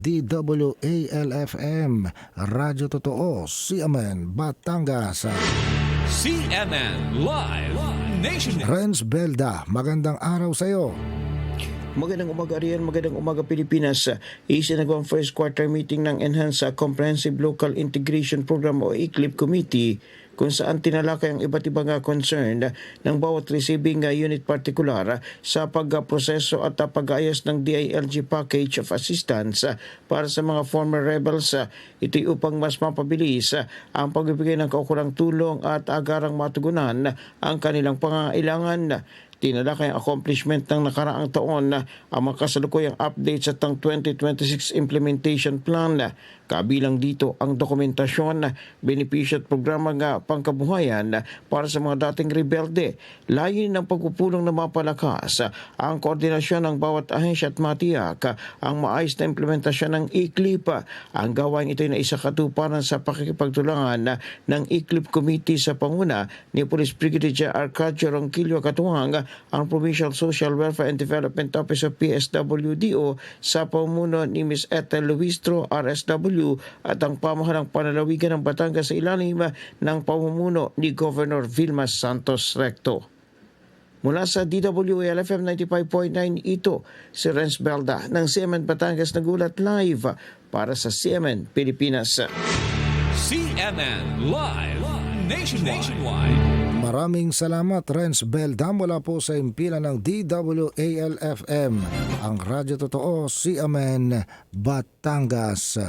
DWALFM, Radyo Totoo, CMN, Batangas. CNN Live Nation. Renz Belda, magandang araw sa iyo. Magandang umaga riyan, magandang umaga Pilipinas. Isinagawang first quarter meeting ng Enhanced Comprehensive Local Integration Program o ICLIP Committee kung saan tinalakay ang iba't ibang concern ng bawat receiving unit partikular sa pagproseso at pag-ayos ng DILG Package of Assistance para sa mga former rebels. Ito'y upang mas mapabilis ang pagbibigay ng kaukulang tulong at agarang matugunan ang kanilang pangangailangan. Tinalakay ang accomplishment ng nakaraang taon ang mga kasalukuyang updates at ang 2026 Implementation Plan. Kabilang dito ang dokumentasyon, benepisyo at programa ng pangkabuhayan para sa mga dating rebelde. Layin ng pagpupulong na mapalakas ang koordinasyon ng bawat ahensya at matiyak ang maayos na implementasyon ng ICLIP. Ang gawain ito ay isakatuparan sa pakikipagtulangan ng ICLIP Committee sa panguna ni Police Brigadier Arcadio Ronquillo Katuwang, ang Provincial Social Welfare and Development Office of PSWDO sa pamuno ni Ms. Ethel Luistro, RSW, at ang pamahalang panalawigan ng Batangas sa ilalim ng pamumuno ni Governor Vilma Santos Recto. Mula sa DWALFM 95.9, ito si Renz Belda ng CMN Batangas nagulat live para sa CMN Pilipinas. CNN Live Nationwide. Maraming salamat Renz Belda mula po sa impilan ng DWALFM, ang Radyo Totoo, CMN, Batangas.